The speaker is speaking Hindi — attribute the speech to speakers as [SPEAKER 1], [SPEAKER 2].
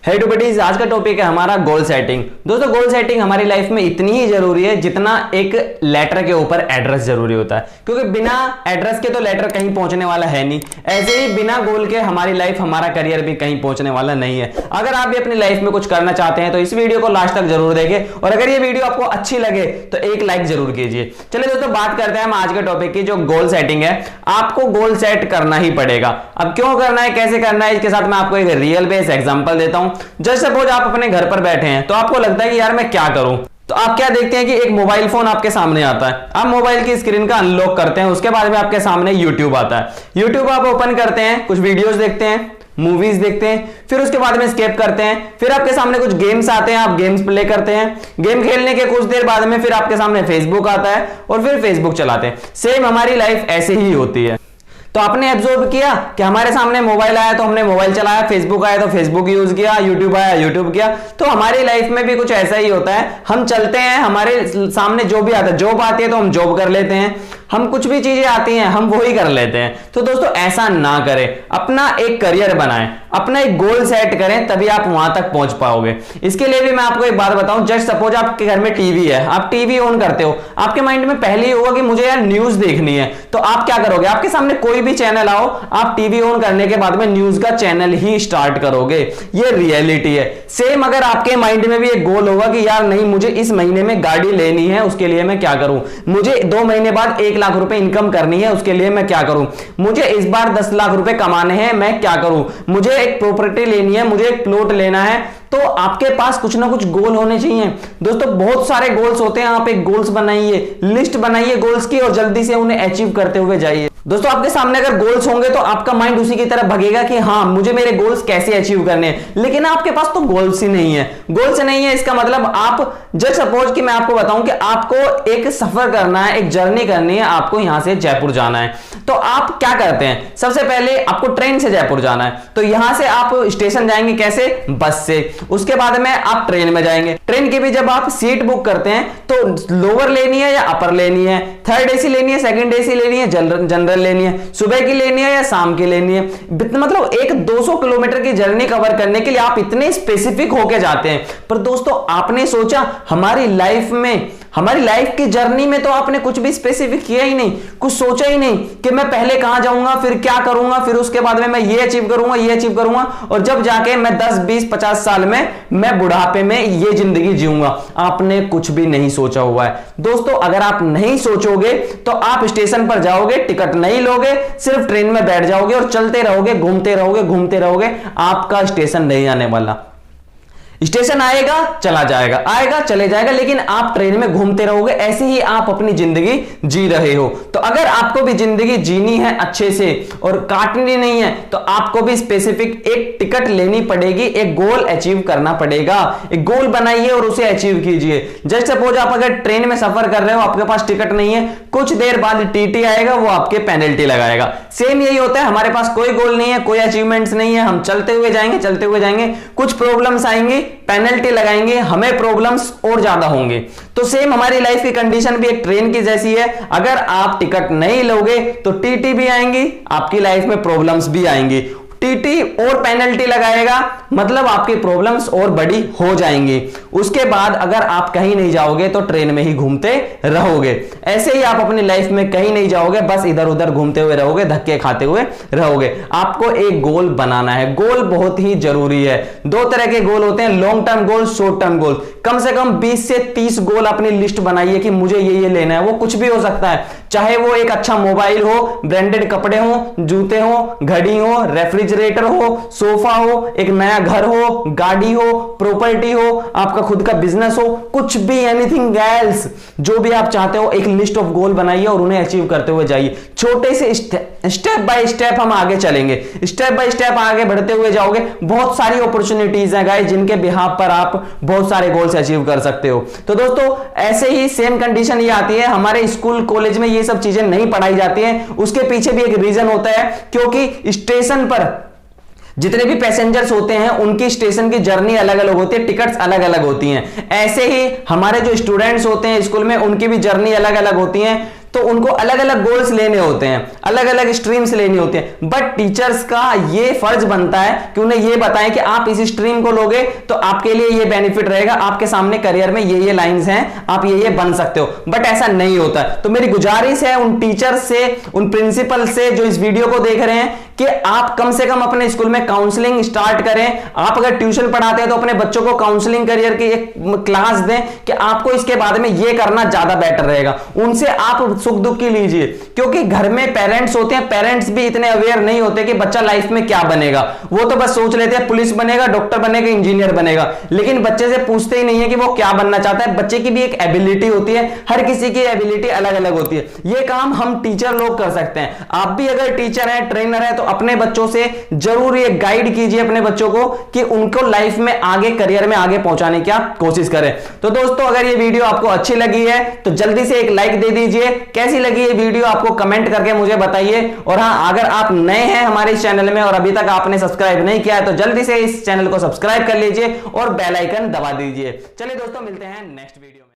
[SPEAKER 1] हे टू बडीज, आज का टॉपिक है हमारा गोल सेटिंग। दोस्तों, गोल सेटिंग हमारी लाइफ में इतनी ही जरूरी है जितना एक लेटर के ऊपर एड्रेस जरूरी होता है, क्योंकि बिना एड्रेस के तो लेटर कहीं पहुंचने वाला है नहीं। ऐसे ही बिना गोल के हमारी लाइफ, हमारा करियर भी कहीं पहुंचने वाला नहीं है। अगर आप भी अपनी लाइफ में कुछ करना चाहते हैं तो इस वीडियो को लास्ट तक जरूर देखें, और अगर ये वीडियो आपको अच्छी लगे तो एक लाइक जरूर कीजिए। चलिए दोस्तों, बात करते हैं हम आज के टॉपिक की, जो गोल सेटिंग है। आपको गोल सेट करना ही पड़ेगा। अब क्यों करना है, कैसे करना है, इसके साथ मैं आपको एक रियल बेस एग्जांपल देता हूं। जस्ट सपोज आप अपने घर पर बैठे हैं, तो आपको लगता है कि यार मैं क्या करूं, तो आप क्या देखते हैं कि एक मोबाइल फोन आपके सामने आता है। आप मोबाइल की स्क्रीन का अनलॉक करते हैं, उसके बाद में आपके सामने यूट्यूब आता है। यूट्यूब आप ओपन करते हैं, कुछ वीडियोस देखते हैं, मूवीज देखते हैं, फिर उसके बाद में स्किप करते हैं। फिर आपके सामने कुछ गेम्स आते हैं, आप गेम्स प्ले करते हैं। गेम खेलने के कुछ देर बाद में फिर आपके सामने फेसबुक आता है और फिर फेसबुक चलाते हैं। सेम हमारी लाइफ ऐसे ही होती है। तो आपने एब्जॉर्ब किया कि हमारे सामने मोबाइल आया तो हमने मोबाइल चलाया, फेसबुक आया तो फेसबुक यूज किया, यूट्यूब आया यूट्यूब किया। तो हमारी लाइफ में भी कुछ ऐसा ही होता है। हम चलते हैं, हमारे सामने जो भी आता है, जॉब आती है तो हम जॉब कर लेते हैं, हम कुछ भी चीजें आती हैं हम वही कर लेते हैं। तो दोस्तों, ऐसा ना करें। अपना एक करियर बनाएं, अपना एक गोल सेट करें, तभी आप वहां तक पहुंच पाओगे। इसके लिए भी मैं आपको एक बात बताऊं। जस्ट सपोज आपके घर में टीवी है, आप टीवी ऑन करते हो, आपके माइंड में पहले ही होगा कि मुझे यार न्यूज देखनी है। तो आप क्या करोगे, आपके सामने कोई भी चैनल आओ, आप टीवी ऑन करने के बाद में न्यूज का चैनल ही स्टार्ट करोगे। ये रियलिटी है। सेम अगर आपके माइंड में भी एक गोल होगा कि यार नहीं, मुझे इस महीने में गाड़ी लेनी है, उसके लिए मैं क्या करूं, मुझे 2 महीने बाद 1 लाख रुपए इनकम करनी है, उसके लिए मैं क्या करूं, मुझे इस बार 10 लाख रुपए कमाने हैं, मैं क्या करूं, मुझे एक प्रॉपर्टी लेनी है, मुझे एक प्लॉट लेना है। तो आपके पास कुछ ना कुछ गोल होने चाहिए। दोस्तों, बहुत सारे गोल्स होते हैं। आप एक गोल्स बनाइए, लिस्ट बनाइए गोल्स की, और जल्दी से उन्हें अचीव करते हुए जाइए। दोस्तों, आपके सामने अगर गोल्स होंगे तो आपका माइंड उसी की तरफ भगेगा कि हाँ, मुझे मेरे गोल्स कैसे अचीव करने हैं। लेकिन आपके पास तो गोल्स ही नहीं है। गोल्स नहीं है, इसका मतलब आप जस्ट सपोज कि मैं आपको बताऊं कि आपको एक सफर करना है, एक जर्नी करनी है, आपको यहां से जयपुर जाना है। तो आप क्या करते हैं, सबसे पहले आपको ट्रेन से जयपुर जाना है। तो यहां से आप स्टेशन जाएंगे कैसे, बस से। उसके बाद में आप ट्रेन में जाएंगे। ट्रेन की भी जब आप सीट बुक करते हैं तो लोअर लेनी है या अपर लेनी है, थर्ड एसी लेनी है, सेकंड एसी लेनी है, जनरल लेनी है, सुबह की लेनी है या शाम की लेनी है। मतलब एक 200 किलोमीटर की जर्नी कवर करने के लिए आप इतने स्पेसिफिक होके जाते हैं। पर दोस्तों, आपने सोचा हमारी लाइफ में, हमारी लाइफ की जर्नी में तो आपने कुछ भी स्पेसिफिक किया ही नहीं, कुछ सोचा ही नहीं कि मैं पहले कहां जाऊंगा, फिर क्या करूंगा, फिर उसके बाद में मैं ये अचीव करूंगा, ये अचीव करूंगा, और जब जाके मैं 10, 20, 50 साल में मैं बुढ़ापे में ये जिंदगी जीऊंगा। आपने कुछ भी नहीं सोचा हुआ है। दोस्तों, अगर आप नहीं सोचोगे तो आप स्टेशन पर जाओगे, टिकट नहीं लोगे, सिर्फ ट्रेन में बैठ जाओगे और चलते रहोगे, घूमते रहोगे, घूमते रहोगे। आपका स्टेशन नहीं आने वाला। स्टेशन आएगा चला जाएगा, आएगा चले जाएगा, लेकिन आप ट्रेन में घूमते रहोगे। ऐसे ही आप अपनी जिंदगी जी रहे हो। तो अगर आपको भी जिंदगी जीनी है अच्छे से और काटनी नहीं है, तो आपको भी स्पेसिफिक एक टिकट लेनी पड़ेगी, एक गोल अचीव करना पड़ेगा। एक गोल बनाइए और उसे अचीव कीजिए। जस्ट सपोज आप अगर ट्रेन में सफर कर रहे हो, आपके पास टिकट नहीं है, कुछ देर बाद टीटी आएगा, वो आपके पेनल्टी लगाएगा। सेम यही होता है, हमारे पास कोई गोल नहीं है, कोई अचीवमेंट्स नहीं है, हम चलते हुए जाएंगे, चलते हुए जाएंगे, कुछ प्रॉब्लम्स आएंगी, पेनल्टी लगाएंगे, हमें प्रॉब्लम्स और ज्यादा होंगे। तो सेम हमारी लाइफ की कंडीशन भी एक ट्रेन की जैसी है। अगर आप टिकट नहीं लोगे तो टीटी भी आएंगी, आपकी लाइफ में प्रॉब्लम्स भी आएंगी। टीटी और पेनल्टी लगाएगा, मतलब आपकी प्रॉब्लम्स और बड़ी हो जाएंगी। उसके बाद अगर आप कहीं नहीं जाओगे तो ट्रेन में ही घूमते रहोगे। ऐसे ही आप अपनी लाइफ में कहीं नहीं जाओगे, बस इधर उधर घूमते हुए रहोगे, धक्के खाते हुए रहोगे। आपको एक गोल बनाना है। गोल बहुत ही जरूरी है। 2 तरह के गोल होते हैं, long term goal, short term goal. कम से कम 20 से 30 गोल अपनी लिस्ट बनाइए कि मुझे ये लेना है। वो कुछ भी हो सकता है, चाहे वो एक अच्छा मोबाइल हो, ब्रांडेड कपड़े हो, जूते हो, घड़ी हो, रेफ्रिजरेटर हो, सोफा हो, एक नया घर हो, गाड़ी हो, प्रॉपर्टी हो, आपका खुद का बिजनेस हो, कुछ भी, एनीथिंग एल्स, जो भी आप चाहते हो, एक लिस्ट ऑफ गोल बनाइए और उन्हें अचीव करते हुए जाइए। छोटे से स्टेप बाय स्टेप हम आगे चलेंगे, स्टेप बाय स्टेप आगे बढ़ते हुए जाओगे। बहुत सारी अपॉर्चुनिटीज हैं गाइस, जिनके बिहाफ पर आप बहुत सारे गोल्स अचीव कर सकते हो। तो दोस्तों, ऐसे ही सेम कंडीशन ये आती है, हमारे स्कूल कॉलेज में ये सब चीजें नहीं पढ़ाई जाती हैं। उसके पीछे भी एक रीजन होता है, क्योंकि स्टेशन पर जितने भी पैसेंजर्स होते हैं उनकी स्टेशन की जर्नी अलग अलग होती है, टिकट्स अलग अलग होती हैं। ऐसे ही हमारे जो स्टूडेंट्स होते हैं स्कूल में, उनकी भी जर्नी अलग अलग होती है। तो उनको अलग अलग गोल्स लेने होते हैं, अलग अलग स्ट्रीम्स लेनी होती है। बट टीचर्स का ये फर्ज बनता है कि उन्हें ये बताएं कि आप इस स्ट्रीम को लोगे तो आपके लिए ये बेनिफिट रहेगा, आपके सामने करियर में ये लाइंस हैं, आप ये बन सकते हो। बट ऐसा नहीं होता। तो मेरी गुजारिश है उन टीचर से, उन प्रिंसिपल से जो इस वीडियो को देख रहे हैं कि आप कम से कम अपने स्कूल में काउंसलिंग स्टार्ट करें। आप अगर ट्यूशन पढ़ाते हैं तो अपने बच्चों को काउंसलिंग करियर की एक क्लास दें कि आपको इसके बाद में ये करना ज्यादा बेटर रहेगा। उनसे आप सुख दुख की लीजिए, क्योंकि घर में पेरेंट्स होते हैं, पेरेंट्स भी इतने अवेयर नहीं होते कि बच्चा लाइफ में क्या बनेगा। वो तो बस सोच लेते हैं पुलिस बनेगा, डॉक्टर बनेगा, इंजीनियर बनेगा, लेकिन बच्चे से पूछते ही नहीं है कि वो क्या बनना चाहता है। बच्चे की भी एक एबिलिटी होती है, हर किसी की एबिलिटी अलग अलग होती है। ये काम हम टीचर लोग कर सकते हैं। आप भी अगर टीचर है, ट्रेनर है, तो अपने बच्चों से जरूर ये गाइड कीजिए अपने बच्चों को कि उनको लाइफ में आगे, करियर में आगे पहुंचाने की आप कोशिश करें। तो दोस्तों, अगर ये वीडियो आपको अच्छी लगी है तो जल्दी से एक लाइक दे दीजिए। कैसी लगी ये वीडियो आपको कमेंट करके मुझे बताइए। और हां, अगर आप नए हैं हमारे चैनल में और अभी तक आपने सब्सक्राइब नहीं किया है तो जल्दी से इस चैनल को सब्सक्राइब कर लीजिए और बेल आइकन दबा दीजिए। चलिए दोस्तों, मिलते हैं नेक्स्ट वीडियो में।